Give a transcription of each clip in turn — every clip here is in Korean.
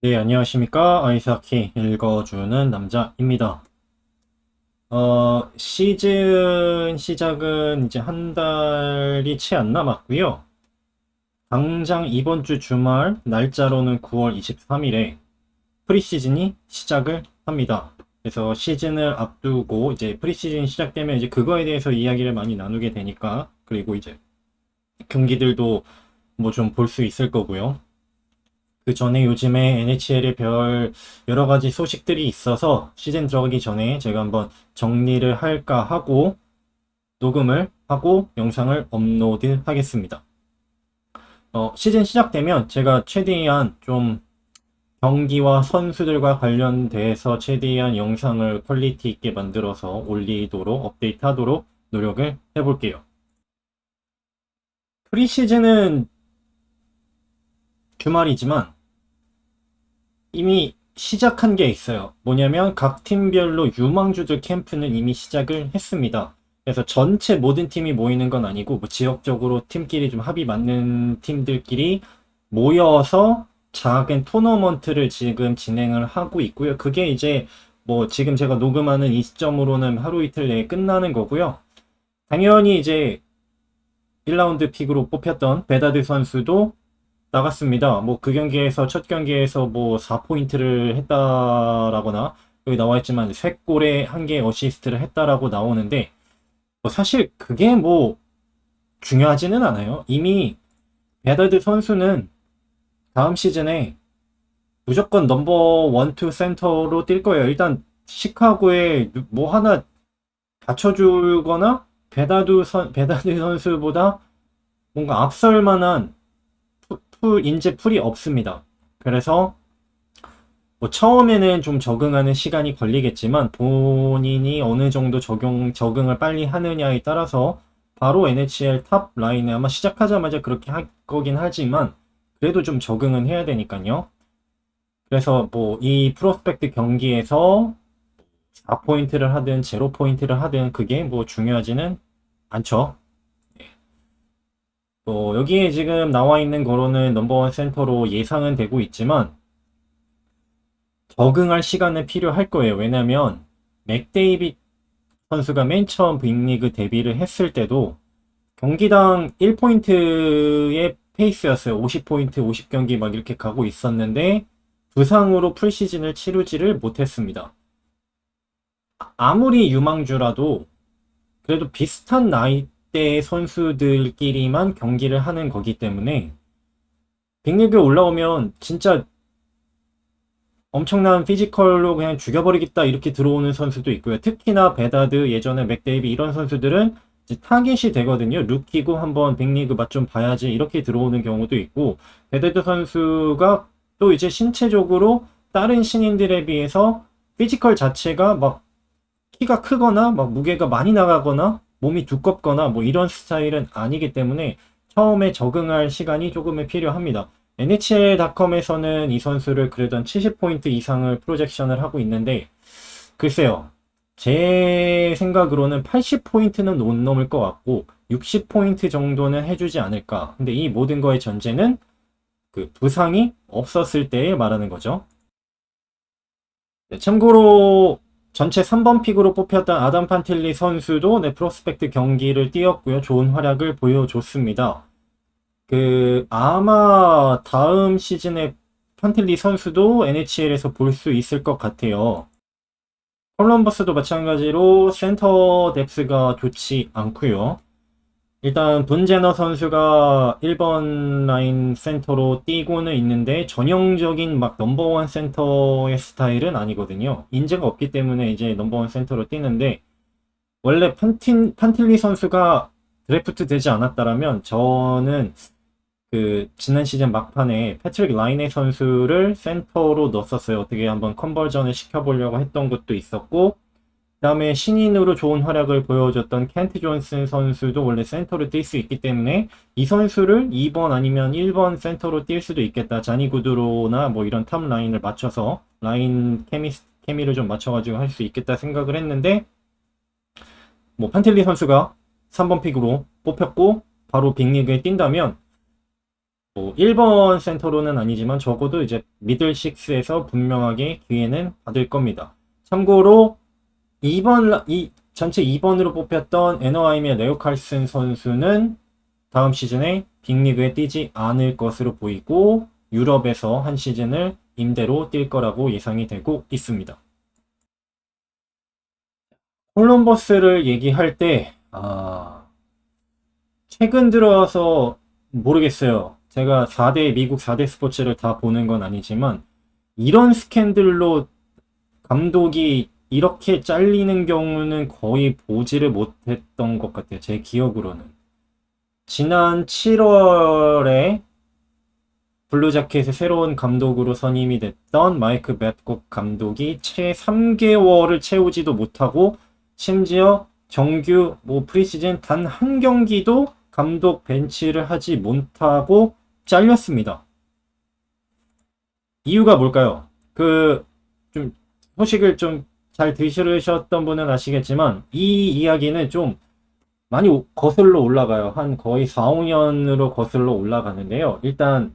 네, 안녕하십니까. 아이스하키 읽어주는 남자입니다. 시즌 시작은 이제 한 달이 채 안 남았고요. 당장 이번 주 주말 날짜로는 9월 23일에 프리시즌이 시작을 합니다. 그래서 시즌을 앞두고 이제 프리시즌 시작되면 이제 그거에 대해서 이야기를 많이 나누게 되니까, 그리고 이제 경기들도 뭐 좀 볼 수 있을 거고요. 그 전에 요즘에 NHL의 별 여러 가지 소식들이 있어서 시즌 들어가기 전에 제가 한번 정리를 할까 하고 녹음을 하고 영상을 업로드 하겠습니다. 시즌 시작되면 제가 최대한 좀 경기와 선수들과 관련돼서 최대한 영상을 퀄리티 있게 만들어서 올리도록 업데이트 하도록 노력을 해볼게요. 프리시즌은 주말이지만 이미 시작한 게 있어요. 뭐냐면 각 팀별로 유망주들 캠프는 이미 시작을 했습니다. 그래서 전체 모든 팀이 모이는 건 아니고 뭐 지역적으로 팀끼리 좀 합이 맞는 팀들끼리 모여서 작은 토너먼트를 지금 진행을 하고 있고요. 그게 이제 뭐 지금 제가 녹음하는 이 시점으로는 하루 이틀 내에 끝나는 거고요. 당연히 이제 1라운드 픽으로 뽑혔던 베다드 선수도 나갔습니다. 뭐 그 경기에서 첫 경기에서 뭐 4포인트를 했다라거나 여기 나와 있지만 3골에 1개 어시스트를 했다라고 나오는데 뭐 사실 그게 뭐 중요하지는 않아요. 이미 베다드 선수는 다음 시즌에 무조건 넘버 1, 2 센터로 뛸 거예요. 일단 시카고에 뭐 하나 받쳐주거나 베다드 선수보다 뭔가 앞설 만한 인재 풀이 없습니다. 그래서 뭐 처음에는 좀 적응하는 시간이 걸리겠지만 본인이 어느 정도 적응을 빨리 하느냐에 따라서 바로 NHL 탑 라인에 아마 시작하자마자 그렇게 할 거긴 하지만 그래도 좀 적응은 해야 되니까요. 그래서 뭐 이 프로스펙트 경기에서 4포인트를 하든 0포인트를 하든 그게 뭐 중요하지는 않죠. 여기에 지금 나와 있는 거로는 넘버원 센터로 예상은 되고 있지만 적응할 시간은 필요할 거예요. 왜냐면 맥데이빗 선수가 맨 처음 빅리그 데뷔를 했을 때도 경기당 1포인트의 페이스였어요. 50포인트, 50경기 막 이렇게 가고 있었는데 부상으로 풀시즌을 치르지를 못했습니다. 아무리 유망주라도 그래도 비슷한 나이대 선수들끼리만 경기를 하는 거기 때문에 빅리그에 올라오면 진짜 엄청난 피지컬로 그냥 죽여버리겠다 이렇게 들어오는 선수도 있고요. 특히나 베다드, 예전에 맥데이비 이런 선수들은 이제 타겟이 되거든요. 루키고 한번 빅리그 맛 좀 봐야지 이렇게 들어오는 경우도 있고 베다드 선수가 또 이제 신체적으로 다른 신인들에 비해서 피지컬 자체가 막 키가 크거나 막 무게가 많이 나가거나 몸이 두껍거나 뭐 이런 스타일은 아니기 때문에 처음에 적응할 시간이 조금은 필요합니다. NHL.com에서는 이 선수를 그래도 한 70포인트 이상을 프로젝션을 하고 있는데 글쎄요. 제 생각으로는 80포인트는 못 넘을 것 같고 60포인트 정도는 해주지 않을까. 근데 이 모든 거의 전제는 그 부상이 없었을 때에 말하는 거죠. 네, 참고로 전체 3번 픽으로 뽑혔던 아담 판틸리 선수도 프로스펙트 경기를 뛰었고요. 좋은 활약을 보여줬습니다. 아마 다음 시즌에 판틸리 선수도 NHL에서 볼 수 있을 것 같아요. 콜럼버스도 마찬가지로 센터 뎁스가 좋지 않고요. 일단 분제너 선수가 1번 라인 센터로 뛰고는 있는데 전형적인 막 넘버원 센터의 스타일은 아니거든요. 인재가 없기 때문에 이제 넘버원 센터로 뛰는데 원래 판틸리 선수가 드래프트 되지 않았다라면 저는 지난 시즌 막판에 패트릭 라이네 선수를 센터로 넣었었어요. 어떻게 한번 컨버전을 시켜보려고 했던 것도 있었고 그다음에 신인으로 좋은 활약을 보여줬던 켄트 존슨 선수도 원래 센터로 뛸 수 있기 때문에 이 선수를 2번 아니면 1번 센터로 뛸 수도 있겠다. 자니 구드로나 뭐 이런 탑 라인을 맞춰서 라인 케미를 좀 맞춰가지고 할 수 있겠다 생각을 했는데 뭐 판텔리 선수가 3번 픽으로 뽑혔고 바로 빅리그에 뛴다면 뭐 1번 센터로는 아니지만 적어도 이제 미들 6에서 분명하게 기회는 받을 겁니다. 참고로 2번 이 전체 2번으로 뽑혔던 애너하임의 레오 칼슨 선수는 다음 시즌에 빅리그에 뛰지 않을 것으로 보이고 유럽에서 한 시즌을 임대로 뛸 거라고 예상이 되고 있습니다. 콜럼버스를 얘기할 때 최근 들어서 모르겠어요. 제가 미국 4대 스포츠를 다 보는 건 아니지만 이런 스캔들로 감독이 이렇게 잘리는 경우는 거의 보지를 못했던 것 같아요. 제 기억으로는. 지난 7월에 블루자켓의 새로운 감독으로 선임이 됐던 마이크 벳콕 감독이 채 3개월을 채우지도 못하고 심지어 정규 프리시즌 단 한 경기도 감독 벤치를 하지 못하고 잘렸습니다. 이유가 뭘까요? 좀 소식을 좀 잘 들으셨던 분은 아시겠지만 이 이야기는 좀 많이 거슬러 올라가요. 한 거의 4, 5년으로 거슬러 올라가는데요. 일단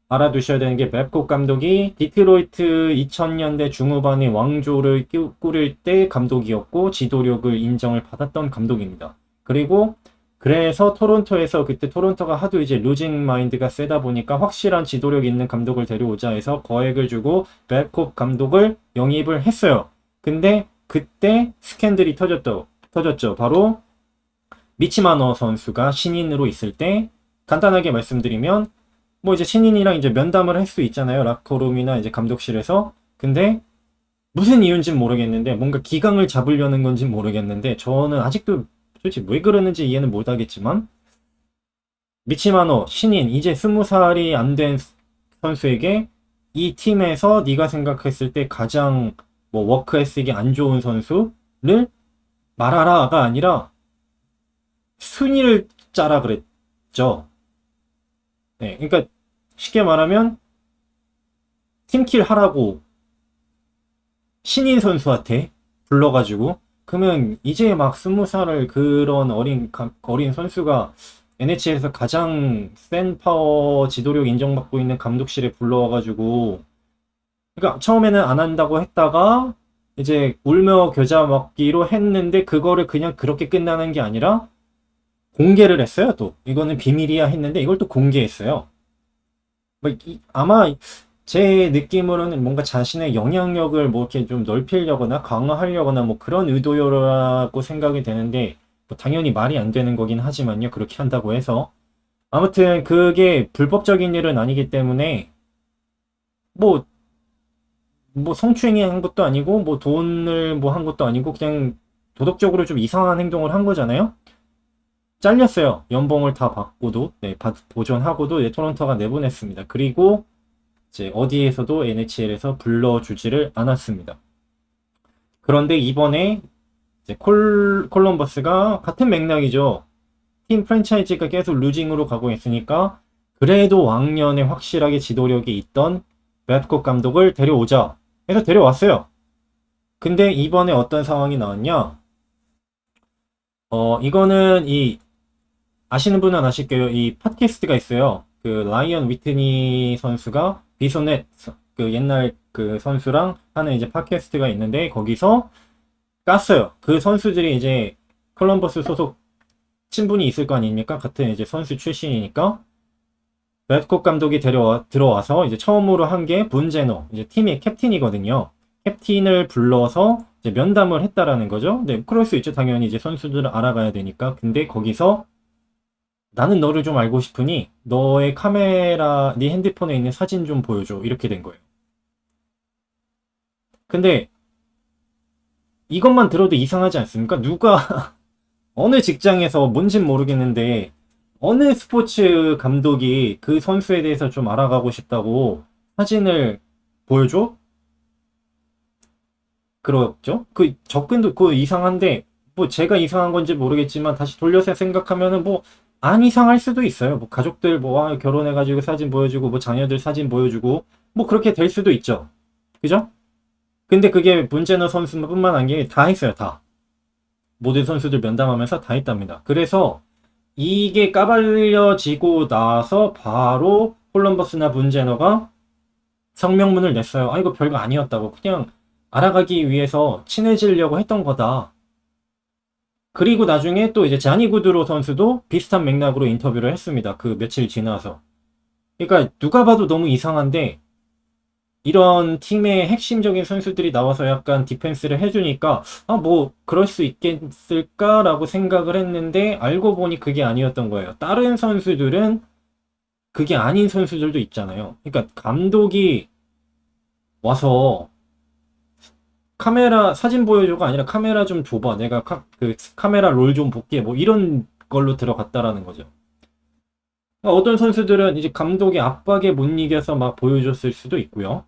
알아두셔야 되는 게 맵콕 감독이 디트로이트 2000년대 중후반의 왕조를 꾸릴 때 감독이었고 지도력을 인정을 받았던 감독입니다. 그리고 그래서 토론토에서 그때 토론토가 하도 이제 루징 마인드가 세다 보니까 확실한 지도력 있는 감독을 데려오자 해서 거액을 주고 맵콕 감독을 영입을 했어요. 근데 그때 스캔들이 터졌죠. 바로 미치 마너 선수가 신인으로 있을 때 간단하게 말씀드리면 뭐 이제 신인이랑 이제 면담을 할 수 있잖아요. 라커룸이나 이제 감독실에서. 근데 무슨 이유인지는 모르겠는데 뭔가 기강을 잡으려는 건지 모르겠는데 저는 아직도 솔직히 왜 그러는지 이해는 못하겠지만 미치마노 신인 이제 20살이 안 된 선수에게 이 팀에서 네가 생각했을 때 가장 뭐 워크 에틱이 안 좋은 선수를 말하라가 아니라 순위를 짜라 그랬죠. 네, 그러니까 쉽게 말하면 팀킬 하라고 신인 선수한테 불러가지고 그러면 이제 막 20살을 그런 어린 선수가 NHL에서 가장 센 파워 지도력 인정받고 있는 감독실에 불러와가지고 그러니까 처음에는 안 한다고 했다가 이제 울며 겨자 먹기로 했는데 그거를 그냥 그렇게 끝나는 게 아니라 공개를 했어요. 또 이거는 비밀이야 했는데 이걸 또 공개했어요. 아마 제 느낌으로는 뭔가 자신의 영향력을 뭐 이렇게 좀 넓히려거나 강화하려거나 뭐 그런 의도라고 생각이 되는데 뭐 당연히 말이 안 되는 거긴 하지만요. 그렇게 한다고 해서 아무튼 그게 불법적인 일은 아니기 때문에 뭐 성추행이 한 것도 아니고 뭐 돈을 뭐 한 것도 아니고 그냥 도덕적으로 좀 이상한 행동을 한 거잖아요. 잘렸어요. 연봉을 다 받고도 보존하고도 토론토가 내보냈습니다. 그리고 이제 어디에서도 NHL에서 불러주지를 않았습니다. 그런데 이번에 이제 콜럼버스가 같은 맥락이죠. 팀 프랜차이즈가 계속 루징으로 가고 있으니까 그래도 왕년에 확실하게 지도력이 있던 맵콕 감독을 데려오자 해서 데려왔어요. 근데 이번에 어떤 상황이 나왔냐? 이거는 아시는 분은 아실 거예요. 이 팟캐스트가 있어요. 그 라이언 위트니 선수가 비소넷 그 옛날 그 선수랑 하는 이제 팟캐스트가 있는데 거기서 깠어요. 그 선수들이 이제 콜럼버스 소속 친분이 있을 거 아닙니까? 같은 이제 선수 출신이니까 맵콕 감독이 들어와서 이제 처음으로 한 게 문제노 이제 팀의 캡틴이거든요. 캡틴을 불러서 이제 면담을 했다라는 거죠. 네, 그럴 수 있죠. 당연히 이제 선수들을 알아가야 되니까. 근데 거기서 나는 너를 좀 알고 싶으니 너의 카메라, 네 핸드폰에 있는 사진 좀 보여줘. 이렇게 된 거예요. 근데 이것만 들어도 이상하지 않습니까? 누가 어느 직장에서 뭔진 모르겠는데 어느 스포츠 감독이 그 선수에 대해서 좀 알아가고 싶다고 사진을 보여줘? 그렇죠? 그 접근도 그 이상한데 뭐 제가 이상한 건지 모르겠지만 다시 돌려서 생각하면은 뭐 안 이상할 수도 있어요. 뭐 가족들 뭐 결혼해가지고 사진 보여주고 뭐 자녀들 사진 보여주고 뭐 그렇게 될 수도 있죠. 그죠? 근데 그게 문제너 선수뿐만 아니라 다 했어요. 다. 모든 선수들 면담하면서 다 했답니다. 그래서 이게 까발려지고 나서 바로 콜럼버스나 문제너가 성명문을 냈어요. 아, 이거 별거 아니었다고. 그냥 알아가기 위해서 친해지려고 했던 거다. 그리고 나중에 또 이제 자니 구드로 선수도 비슷한 맥락으로 인터뷰를 했습니다. 그 며칠 지나서. 그러니까 누가 봐도 너무 이상한데 이런 팀의 핵심적인 선수들이 나와서 약간 디펜스를 해주니까 아, 뭐 그럴 수 있겠을까라고 생각을 했는데 알고 보니 그게 아니었던 거예요. 다른 선수들은 그게 아닌 선수들도 있잖아요. 그러니까 감독이 와서 카메라 사진 보여줘가 아니라 카메라 좀 줘봐. 내가 그 카메라 롤 좀 볼게. 뭐 이런 걸로 들어갔다라는 거죠. 그러니까 어떤 선수들은 이제 감독의 압박에 못 이겨서 막 보여줬을 수도 있고요.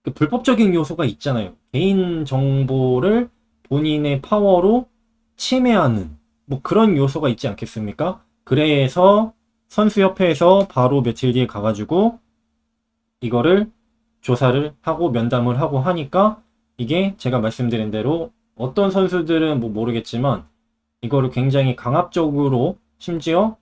그 불법적인 요소가 있잖아요. 개인 정보를 본인의 파워로 침해하는 뭐 그런 요소가 있지 않겠습니까? 그래서 선수협회에서 바로 며칠 뒤에 가가지고 이거를 조사를 하고 면담을 하고 하니까 이게 제가 말씀드린 대로 어떤 선수들은 뭐 모르겠지만 이거를 굉장히 강압적으로 심지어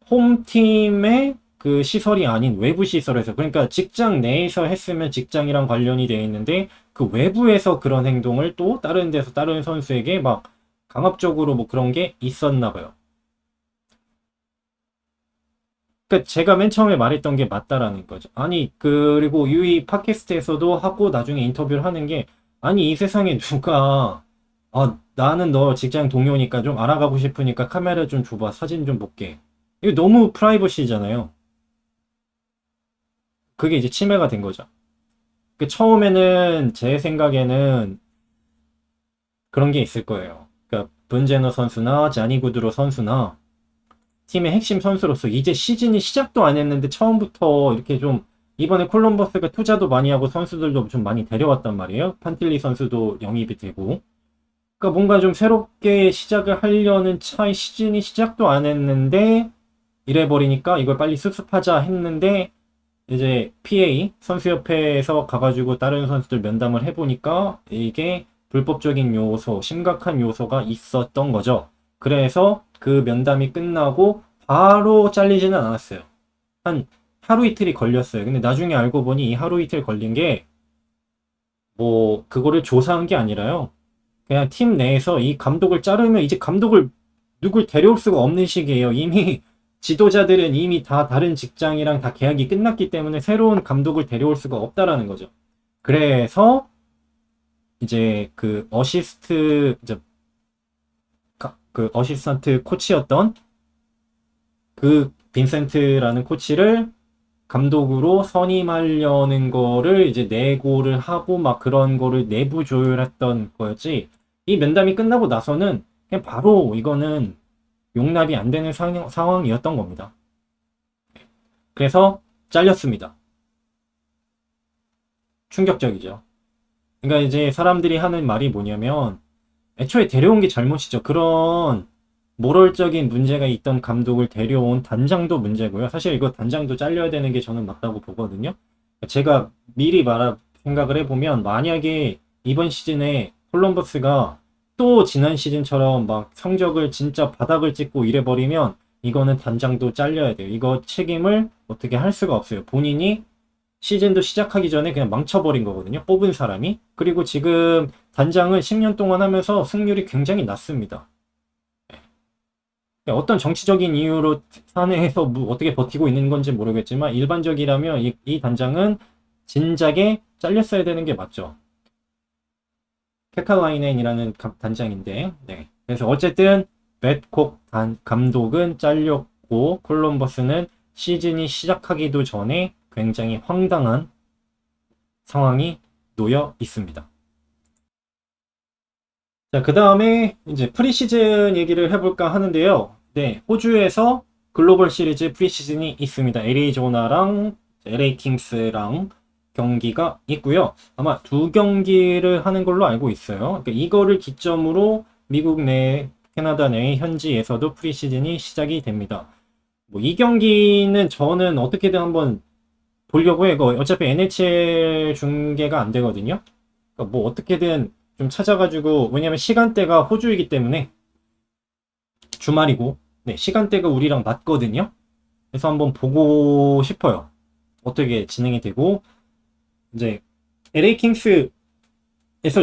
홈팀의 그 시설이 아닌 외부 시설에서 그러니까 직장 내에서 했으면 직장이랑 관련이 되어 있는데 그 외부에서 그런 행동을 또 다른 데서 다른 선수에게 막 강압적으로 뭐 그런 게 있었나 봐요. 그러니까 제가 맨 처음에 말했던 게 맞다라는 거죠. 아니 그리고 유이 팟캐스트에서도 하고 나중에 인터뷰를 하는 게 아니 이 세상에 누가 아 나는 너 직장 동료니까 좀 알아가고 싶으니까 카메라 좀 줘봐 사진 좀 볼게. 이거 너무 프라이버시잖아요. 그게 이제 침해가 된 거죠. 그 처음에는 제 생각에는 그런 게 있을 거예요. 그러니까 분제너 선수나 자니 구드로 선수나 팀의 핵심 선수로서 이제 시즌이 시작도 안 했는데 처음부터 이렇게 좀 이번에 콜럼버스가 투자도 많이 하고 선수들도 좀 많이 데려왔단 말이에요. 판틸리 선수도 영입이 되고. 그러니까 뭔가 좀 새롭게 시작을 하려는 차이 시즌이 시작도 안 했는데 이래 버리니까 이걸 빨리 수습하자 했는데 이제 PA 선수협회에서 가가지고 다른 선수들 면담을 해보니까 이게 불법적인 요소, 심각한 요소가 있었던 거죠. 그래서 그 면담이 끝나고 바로 잘리지는 않았어요. 한 하루 이틀이 걸렸어요. 근데 나중에 알고 보니 이 하루 이틀 걸린 게 뭐 그거를 조사한 게 아니라요. 그냥 팀 내에서 이 감독을 자르면 이제 감독을 누굴 데려올 수가 없는 시기예요. 이미 지도자들은 이미 다 다른 직장이랑 다 계약이 끝났기 때문에 새로운 감독을 데려올 수가 없다라는 거죠. 그래서 이제 그 어시스트 이제 그 어시스턴트 코치였던 그 빈센트라는 코치를 감독으로 선임하려는 거를 이제 내고를 하고 막 그런 거를 내부 조율했던 거였지. 이 면담이 끝나고 나서는 그냥 바로 이거는 용납이 안 되는 상황이었던 겁니다. 그래서 잘렸습니다. 충격적이죠. 그러니까 이제 사람들이 하는 말이 뭐냐면 애초에 데려온 게 잘못이죠. 그런 모럴적인 문제가 있던 감독을 데려온 단장도 문제고요. 사실 이거 단장도 잘려야 되는 게 저는 맞다고 보거든요. 제가 미리 생각을 해보면 만약에 이번 시즌에 콜럼버스가 또 지난 시즌처럼 막 성적을 진짜 바닥을 찍고 이래버리면 이거는 단장도 잘려야 돼요. 이거 책임을 어떻게 할 수가 없어요. 본인이 시즌도 시작하기 전에 그냥 망쳐버린 거거든요. 뽑은 사람이. 그리고 지금 단장은 10년 동안 하면서 승률이 굉장히 낮습니다. 어떤 정치적인 이유로 사내에서 뭐 어떻게 버티고 있는 건지 모르겠지만 일반적이라면 이 단장은 진작에 잘렸어야 되는 게 맞죠. 캐칼라이넨이라는 단장인데 네. 그래서 어쨌든 맷콕 감독은 잘렸고 콜럼버스는 시즌이 시작하기도 전에 굉장히 황당한 상황이 놓여 있습니다. 자, 그 다음에 이제 프리시즌 얘기를 해볼까 하는데요. 네, 호주에서 글로벌 시리즈 프리시즌이 있습니다. 애리조나랑 LA 킹스랑 경기가 있고요. 아마 두 경기를 하는 걸로 알고 있어요. 그러니까 이거를 기점으로 미국 내, 캐나다 내 현지에서도 프리시즌이 시작이 됩니다. 뭐 이 경기는 저는 어떻게든 한번 보려고 해요. 어차피 NHL 중계가 안 되거든요. 그러니까 뭐 어떻게든 좀 찾아가지고 왜냐면 시간대가 호주이기 때문에 주말이고 네, 시간대가 우리랑 맞거든요. 그래서 한번 보고 싶어요. 어떻게 진행이 되고, 이제 LA 킹스에서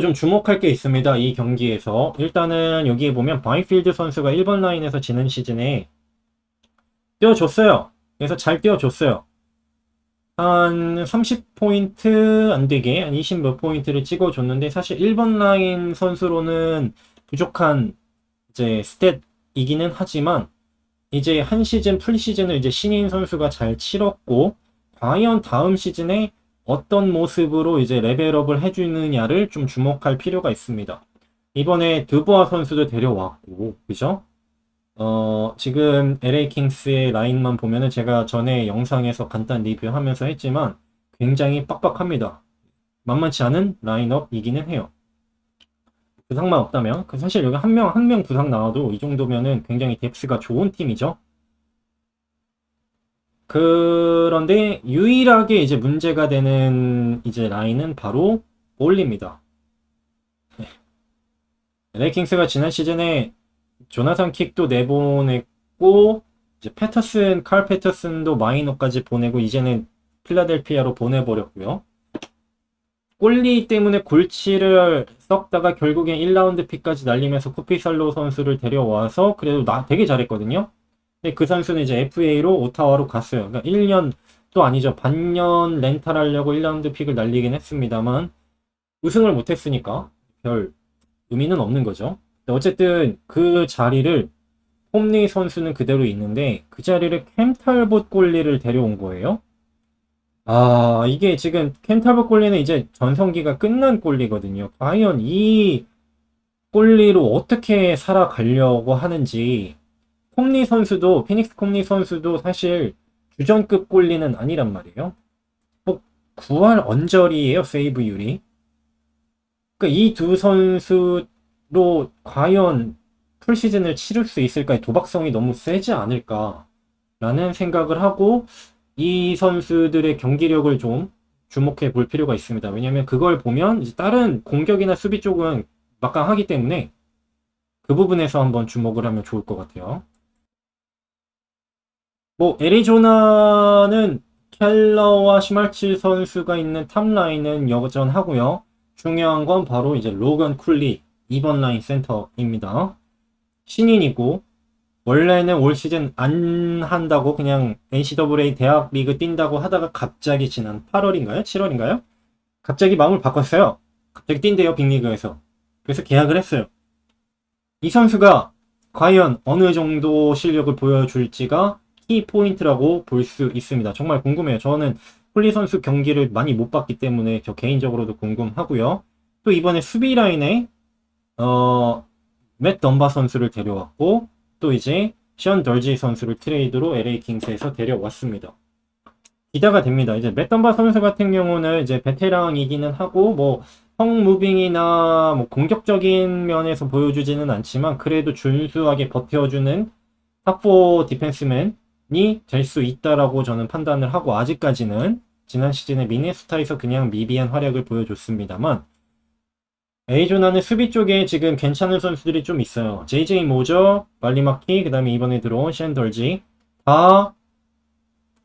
좀 주목할 게 있습니다. 이 경기에서. 일단은 여기에 보면 바인필드 선수가 1번 라인에서 지난 시즌에 뛰어줬어요. 그래서 잘 뛰어줬어요. 한 30포인트 안 되게 한 20 몇 포인트를 찍어줬는데 사실 1번 라인 선수로는 부족한 이제 스탯이기는 하지만 이제 한 시즌 풀 시즌을 이제 신인 선수가 잘 치렀고 과연 다음 시즌에 어떤 모습으로 이제 레벨업을 해주느냐를 좀 주목할 필요가 있습니다. 이번에 드보아 선수도 데려왔고 그죠? 지금 LA 킹스의 라인만 보면은 제가 전에 영상에서 간단 리뷰하면서 했지만 굉장히 빡빡합니다. 만만치 않은 라인업이기는 해요. 부상만 없다면 사실 여기 한 명 부상 나와도 이 정도면은 굉장히 뎁스가 좋은 팀이죠. 그런데 유일하게 이제 문제가 되는 이제 라인은 바로 볼리입니다. LA 킹스가 지난 시즌에 조나산 킥도 내보냈고 이제 칼 패터슨도 마이너까지 보내고 이제는 필라델피아로 보내버렸고요. 꼴리 때문에 골치를 썩다가 결국엔 1라운드 픽까지 날리면서 쿠피살로 선수를 데려와서 그래도 되게 잘했거든요. 근데 그 선수는 이제 FA로 오타와로 갔어요. 그러니까 1년 또 아니죠. 반년 렌탈하려고 1라운드 픽을 날리긴 했습니다만 우승을 못했으니까 별 의미는 없는 거죠. 어쨌든 그 자리를 홈리 선수는 그대로 있는데 그 자리를 캠탈봇 꼴리를 데려온 거예요. 아, 이게 지금 캠탈봇 꼴리는 이제 전성기가 끝난 꼴리거든요. 과연 이 꼴리로 어떻게 살아가려고 하는지 피닉스 콤리 선수도 사실 주전급 꼴리는 아니란 말이에요. 뭐 9할 언저리예요, 세이브율이. 그러니까 이 두 선수로 과연 풀시즌을 치를 수 있을까? 도박성이 너무 세지 않을까라는 생각을 하고 이 선수들의 경기력을 좀 주목해 볼 필요가 있습니다. 왜냐하면 그걸 보면 이제 다른 공격이나 수비 쪽은 막강하기 때문에 그 부분에서 한번 주목을 하면 좋을 것 같아요. 뭐 애리조나는 켈러와 슈말츠 선수가 있는 탑라인은 여전하고요. 중요한 건 바로 이제 로건 쿨리 2번 라인 센터입니다. 신인이고 원래는 올 시즌 안 한다고 그냥 NCAA 대학 리그 뛴다고 하다가 갑자기 지난 8월인가요? 7월인가요? 갑자기 마음을 바꿨어요. 갑자기 뛴대요, 빅리그에서. 그래서 계약을 했어요. 이 선수가 과연 어느 정도 실력을 보여줄지가 키 포인트라고 볼 수 있습니다. 정말 궁금해요. 저는 홀리 선수 경기를 많이 못 봤기 때문에 저 개인적으로도 궁금하고요. 또 이번에 수비 라인에 맷 덤바 선수를 데려왔고 또 이제 션 덜지 선수를 트레이드로 LA 킹스에서 데려왔습니다. 기대가 됩니다. 이제 맷 덤바 선수 같은 경우는 이제 베테랑이기는 하고 뭐 펑무빙이나 뭐 공격적인 면에서 보여주지는 않지만 그래도 준수하게 버텨주는 탑4 디펜스맨이 될 수 있다라고 저는 판단을 하고 아직까지는 지난 시즌에 미네소타에서 그냥 미비한 활약을 보여줬습니다만 애리조나는 수비 쪽에 지금 괜찮은 선수들이 좀 있어요. JJ 모저, 말리마키, 그 다음에 이번에 들어온 샌덜지 다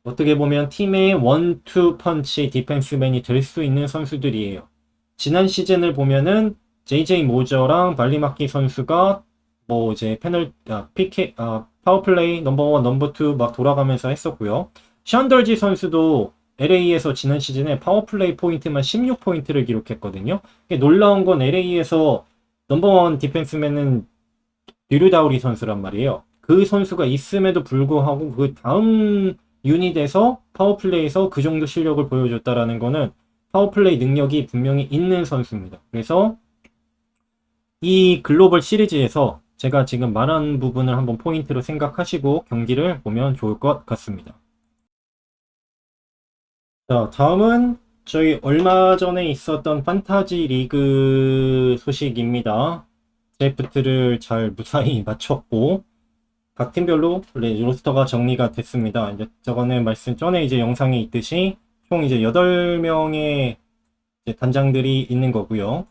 어떻게 보면 팀의 원투 펀치 디펜스맨이 될 수 있는 선수들이에요. 지난 시즌을 보면은 JJ 모저랑 발리마키 선수가 뭐 이제 파워플레이 넘버 1, 넘버 2 막 돌아가면서 했었고요. 션덜지 선수도 LA에서 지난 시즌에 파워플레이 포인트만 16포인트를 기록했거든요. 놀라운 건 LA에서 넘버 1 디펜스맨은 듀르다우리 선수란 말이에요. 그 선수가 있음에도 불구하고 그 다음 유닛에서 파워플레이에서 그 정도 실력을 보여줬다라는 거는 파워플레이 능력이 분명히 있는 선수입니다. 그래서 이 글로벌 시리즈에서 제가 지금 말한 부분을 한번 포인트로 생각하시고 경기를 보면 좋을 것 같습니다. 자, 다음은 저희 얼마 전에 있었던 판타지 리그 소식입니다. 드래프트를 잘 무사히 마쳤고 각 팀별로 로스터가 정리가 됐습니다. 이제 저거는 전에 이제 영상에 있듯이 총 이제 8명의 단장들이 있는 거고요.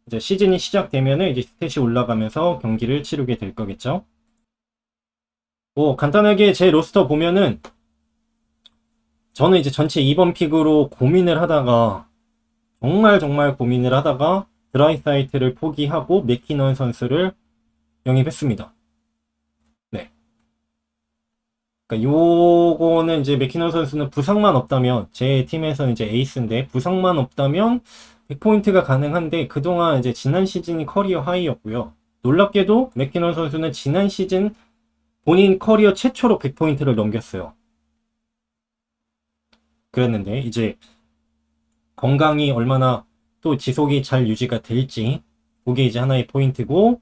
이제 시즌이 시작되면은 이제 스탯이 올라가면서 경기를 치르게 될 거겠죠. 뭐 간단하게 제 로스터 보면은 저는 이제 전체 2번 픽으로 고민을 하다가 정말 고민을 하다가 드라이사이트를 포기하고 맥키넌 선수를 영입했습니다. 네. 그러니까 요거는 이제 맥키넌 선수는 부상만 없다면 제 팀에서는 이제 에이스인데 부상만 없다면 100포인트가 가능한데 그동안 이제 지난 시즌이 커리어 하이였고요. 놀랍게도 맥키넌 선수는 지난 시즌 본인 커리어 최초로 100포인트를 넘겼어요. 그랬는데 이제 건강이 얼마나 또 지속이 잘 유지가 될지 그게 이제 하나의 포인트고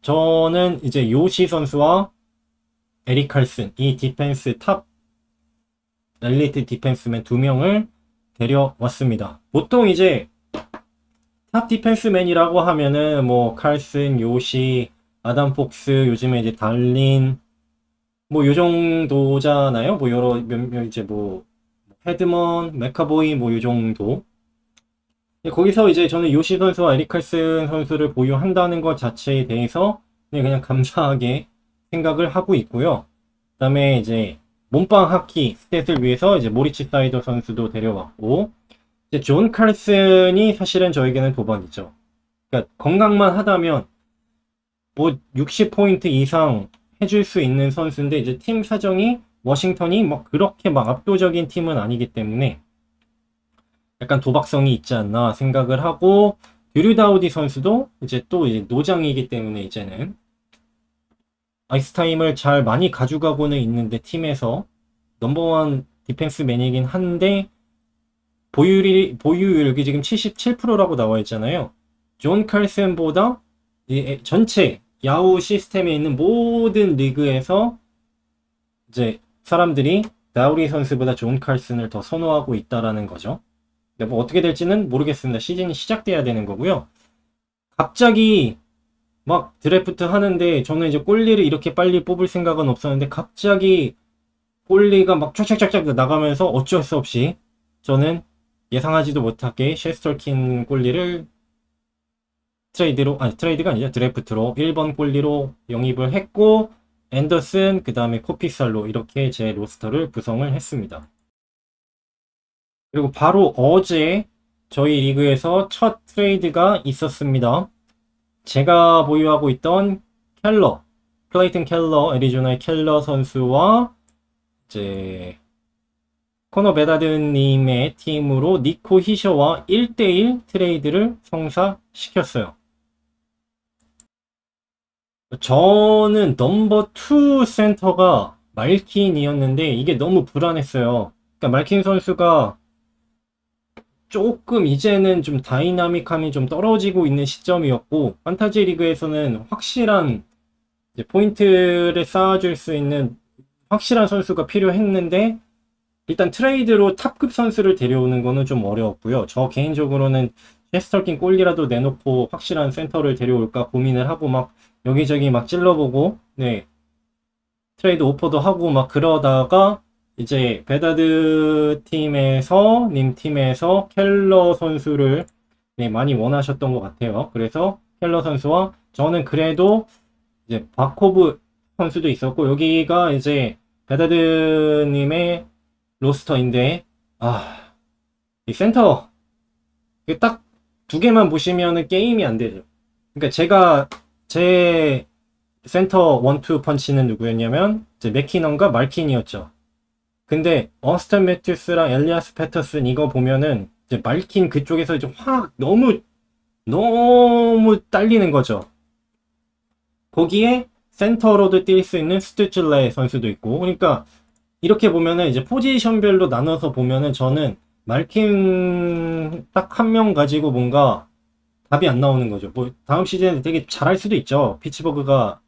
저는 이제 요시 선수와 에릭 칼슨 이 디펜스 탑 엘리트 디펜스맨 두 명을 데려왔습니다. 보통 이제 탑 디펜스맨이라고 하면은 뭐 칼슨, 요시, 아담 폭스, 요즘에 이제 달린 뭐 요 정도잖아요. 뭐 여러 몇 이제 뭐 헤드먼, 메카보이 뭐 요 정도. 거기서 이제 저는 요시 선수와 에릭 칼슨 선수를 보유한다는 것 자체에 대해서 그냥 감사하게 생각을 하고 있고요. 그다음에 이제 몸빵 하키 스탯을 위해서 이제 모리치 사이더 선수도 데려왔고 이제 존 칼슨이 사실은 저에게는 도박이죠. 그러니까 건강만 하다면 뭐 60포인트 이상 해줄 수 있는 선수인데 이제 팀 사정이 워싱턴이 뭐 그렇게 막 압도적인 팀은 아니기 때문에 약간 도박성이 있지 않나 생각을 하고 듀류다우디 선수도 이제 또 이제 노장이기 때문에 이제는 아이스타임을 잘 많이 가져가고는 있는데 팀에서 넘버원 디펜스맨이긴 한데 보유율 여기 지금 77%라고 나와 있잖아요. 존 칼슨보다 전체 야후 시스템에 있는 모든 리그에서 이제 사람들이 다우리 선수보다 존 칼슨을 더 선호하고 있다라는 거죠. 뭐 어떻게 될지는 모르겠습니다. 시즌이 시작돼야 되는 거고요. 갑자기 막 드래프트 하는데 저는 이제 꼴리를 이렇게 빨리 뽑을 생각은 없었는데 갑자기 꼴리가 막 쫙쫙쫙쫙 나가면서 어쩔 수 없이 저는 예상하지도 못하게 셰스터킨 꼴리를 트레이드가 아니죠. 드래프트로 1번 꼴리로 영입을 했고 앤더슨 그 다음에 코피살로 이렇게 제 로스터를 구성을 했습니다. 그리고 바로 어제 저희 리그에서 첫 트레이드가 있었습니다. 제가 보유하고 있던 클레이튼 켈러, 애리조나의 켈러 선수와 이제 코너 베다드님의 팀으로 니코 히셔와 1대1 트레이드를 성사시켰어요. 저는 넘버 2 센터가 말킨이었는데 이게 너무 불안했어요. 그러니까 말킨 선수가 조금 이제는 좀 다이나믹함이 좀 떨어지고 있는 시점이었고 판타지 리그에서는 확실한 포인트를 쌓아줄 수 있는 확실한 선수가 필요했는데 일단 트레이드로 탑급 선수를 데려오는 거는 좀 어려웠고요. 저 개인적으로는 셰스터킨 꼴리라도 내놓고 확실한 센터를 데려올까 고민을 하고 막 여기저기 막 찔러보고 네 트레이드 오퍼도 하고 막 그러다가 이제 베다드 팀에서 님 팀에서 켈러 선수를 네, 많이 원하셨던 것 같아요. 그래서 켈러 선수와 저는 그래도 이제 바코브 선수도 있었고 여기가 이제 베다드 님의 로스터인데 이 센터 딱 두 개만 보시면은 게임이 안 되죠. 그러니까 제가 제 센터 원투 펀치는 누구였냐면 이제 맥키넌과 말킨이었죠. 근데 어스턴 매튜스랑 엘리아스 패터슨 이거 보면은 이제 말킨 그쪽에서 이제 확 너무 딸리는 거죠. 거기에 센터로도 뛸 수 있는 스투틀레 선수도 있고 그러니까 이렇게 보면은 이제 포지션별로 나눠서 보면은 저는 말킨 딱 한 명 가지고 뭔가 답이 안 나오는 거죠. 뭐 다음 시즌에 되게 잘할 수도 있죠. 피츠버그가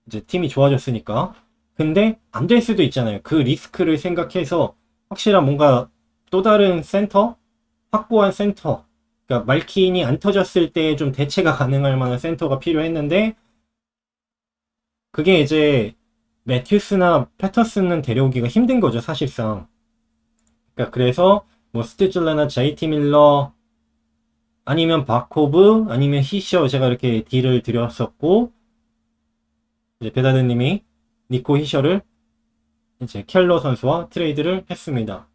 이제 팀이 좋아졌으니까. 근데 안 될 수도 있잖아요. 그 리스크를 생각해서 확실한 뭔가 또 다른 센터? 확고한 센터. 그러니까 말킨이 안 터졌을 때 좀 대체가 가능할 만한 센터가 필요했는데 그게 이제 매튜스나 패터슨은 데려오기가 힘든 거죠, 사실상. 그러니까 그래서 뭐 스티즐러나 JT 밀러 아니면 바코브 아니면 히셔 제가 이렇게 딜을 드렸었고 이제 베다드님이 니코 히셔를 이제 켈러 선수와 트레이드를 했습니다.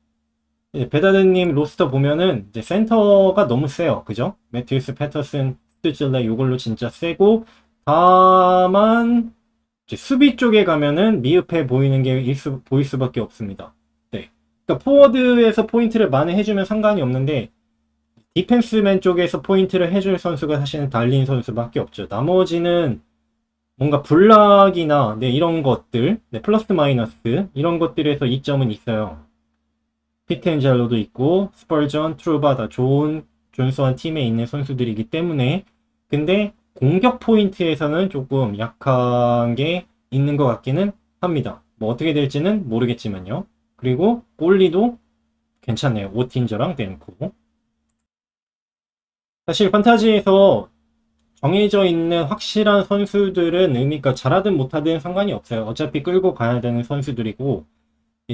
베다드님 로스터 보면은 이제 센터가 너무 세요. 그죠? 매튜스, 패터슨, 스튜즐레 이걸로 진짜 세고, 다만 이제 수비 쪽에 가면은 미흡해 보이는 게 보일 수밖에 없습니다. 네. 그러니까 포워드에서 포인트를 많이 해주면 상관이 없는데 디펜스맨 쪽에서 포인트를 해줄 선수가 사실은 달린 선수밖에 없죠. 나머지는 뭔가 블락이나 네, 이런 것들, 네, 플러스 마이너스 이런 것들에서 이점은 있어요. 피텐젤로도 있고 스펄전, 트루바 다 좋은 준수한 팀에 있는 선수들이기 때문에 근데 공격 포인트에서는 조금 약한 게 있는 것 같기는 합니다. 뭐 어떻게 될지는 모르겠지만요. 그리고 골리도 괜찮네요. 오틴저랑 덴코. 사실 판타지에서 정해져 있는 확실한 선수들은 의미가 잘하든 못하든 상관이 없어요. 어차피 끌고 가야 되는 선수들이고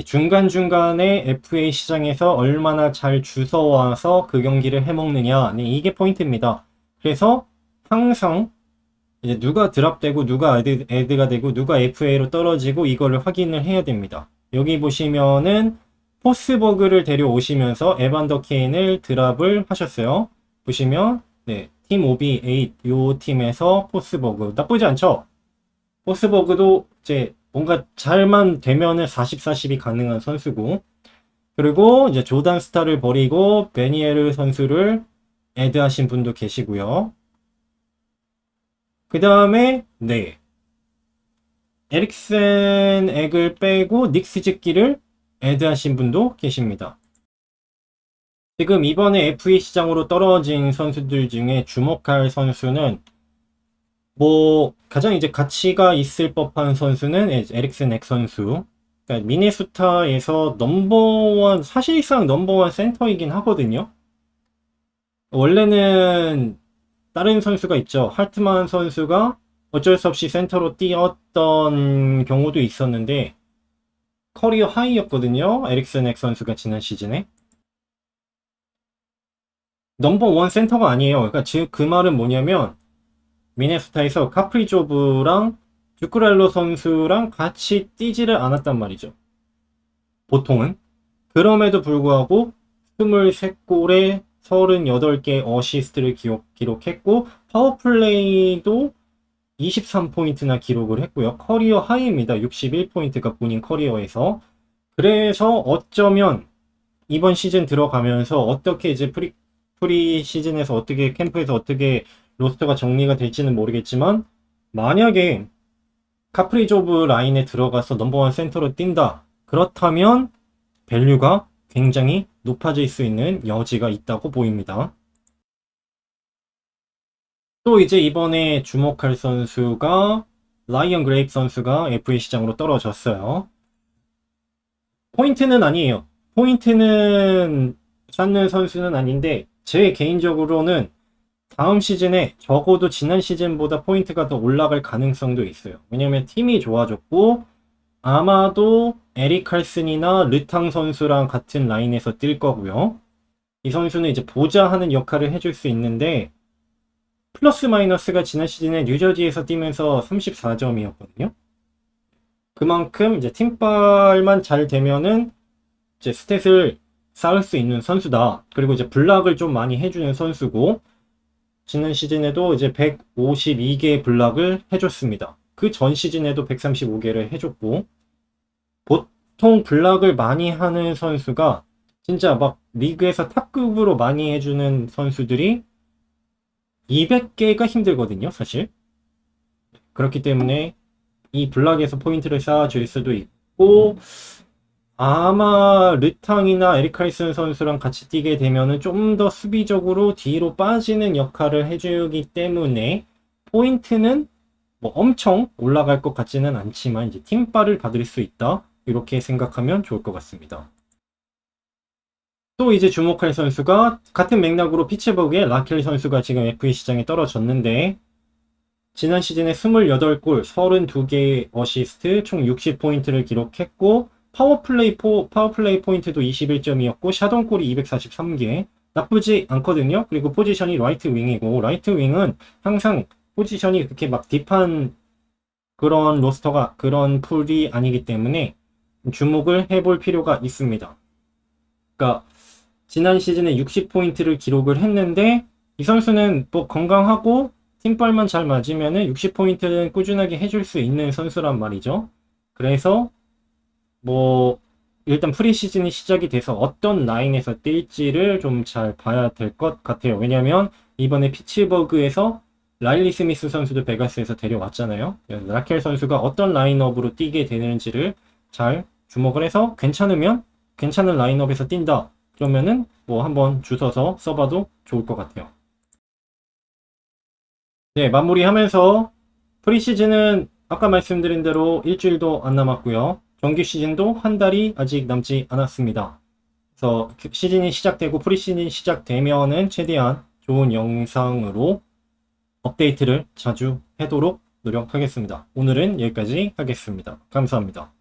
중간중간에 FA 시장에서 얼마나 잘 주워와서 그 경기를 해먹느냐 네, 이게 포인트입니다. 그래서 항상 이제 누가 드랍되고 누가 애드가 되고 누가 FA로 떨어지고 이거를 확인을 해야 됩니다. 여기 보시면은 포스버그를 데려오시면서 에반더 케인을 드랍을 하셨어요. 보시면 네, 팀 OB8 요 팀에서 포스버그 나쁘지 않죠? 포스버그도 이제 뭔가 잘만 되면은 40-40이 가능한 선수고 그리고 이제 조단 스타를 버리고 베니에르 선수를 애드하신 분도 계시고요. 그 다음에 네 에릭센 액을 빼고 닉스즈키를 애드하신 분도 계십니다. 지금 이번에 FA 시장으로 떨어진 선수들 중에 주목할 선수는 뭐 가장 이제 가치가 있을 법한 선수는 에릭슨 액 선수. 그러니까 미네소타에서 넘버원 사실상 넘버원 센터이긴 하거든요. 원래는 다른 선수가 있죠. 할트만 선수가 어쩔 수 없이 센터로 뛰었던 경우도 있었는데 커리어 하이였거든요. 에릭슨 액 선수가 지난 시즌에. 넘버원 센터가 아니에요. 그러니까 즉 그 말은 뭐냐면 미네소타에서 카프리조브랑 듀크렐로 선수랑 같이 뛰지를 않았단 말이죠. 보통은. 그럼에도 불구하고 23골에 38개 어시스트를 기록했고 파워플레이도 23포인트나 기록을 했고요. 커리어 하이입니다. 61포인트가 본인 커리어에서. 그래서 어쩌면 이번 시즌 들어가면서 어떻게 이제 프리 시즌에서 어떻게 캠프에서 어떻게 로스터가 정리가 될지는 모르겠지만 만약에 카프리조브 라인에 들어가서 넘버원 센터로 뛴다. 그렇다면 밸류가 굉장히 높아질 수 있는 여지가 있다고 보입니다. 또 이제 이번에 주목할 선수가 라이언 그레이프 선수가 FA 시장으로 떨어졌어요. 포인트는 아니에요. 포인트는 쌓는 선수는 아닌데 제 개인적으로는 다음 시즌에 적어도 지난 시즌보다 포인트가 더 올라갈 가능성도 있어요. 왜냐면 팀이 좋아졌고 아마도 에릭 칼슨이나 르탕 선수랑 같은 라인에서 뛸 거고요. 이 선수는 이제 보좌하는 역할을 해줄 수 있는데 플러스 마이너스가 지난 시즌에 뉴저지에서 뛰면서 34점이었거든요. 그만큼 이제 팀빨만 잘 되면은 이제 스탯을 쌓을 수 있는 선수다. 그리고 이제 블락을 좀 많이 해주는 선수고 지난 시즌에도 이제 152개 블락을 해줬습니다. 그 전 시즌에도 135개를 해줬고 보통 블락을 많이 하는 선수가 진짜 막 리그에서 탑급으로 많이 해주는 선수들이 200개가 힘들거든요, 사실. 그렇기 때문에 이 블락에서 포인트를 쌓아줄 수도 있고 아마 르탕이나 에릭 칼슨 선수랑 같이 뛰게 되면은 좀 더 수비적으로 뒤로 빠지는 역할을 해주기 때문에 포인트는 뭐 엄청 올라갈 것 같지는 않지만 이제 팀빨을 받을 수 있다. 이렇게 생각하면 좋을 것 같습니다. 또 이제 주목할 선수가 같은 맥락으로 피츠버그의 라켈 선수가 지금 FA 시장에 떨어졌는데 지난 시즌에 28골, 32개 어시스트, 총 60포인트를 기록했고 파워플레이 포인트도 21점이었고 샷온골이 243개 나쁘지 않거든요. 그리고 포지션이 라이트 윙이고 라이트 윙은 항상 포지션이 그렇게 막 딥한 그런 로스터가 그런 풀이 아니기 때문에 주목을 해볼 필요가 있습니다. 그러니까 지난 시즌에 60포인트를 기록을 했는데 이 선수는 뭐 건강하고 팀빨만 잘 맞으면은 60포인트는 꾸준하게 해줄 수 있는 선수란 말이죠. 그래서 뭐 일단 프리시즌이 시작이 돼서 어떤 라인에서 뛸지를 좀 잘 봐야 될 것 같아요. 왜냐면 이번에 피츠버그에서 라일리 스미스 선수도 베가스에서 데려왔잖아요. 라켈 선수가 어떤 라인업으로 뛰게 되는지를 잘 주목을 해서 괜찮으면 괜찮은 라인업에서 뛴다. 그러면은 뭐 한번 주워서 써봐도 좋을 것 같아요. 네, 마무리하면서 프리시즌은 아까 말씀드린 대로 일주일도 안 남았고요. 정규 시즌도 한 달이 아직 남지 않았습니다. 그래서 시즌이 시작되고 프리시즌이 시작되면은 최대한 좋은 영상으로 업데이트를 자주 하도록 노력하겠습니다. 오늘은 여기까지 하겠습니다. 감사합니다.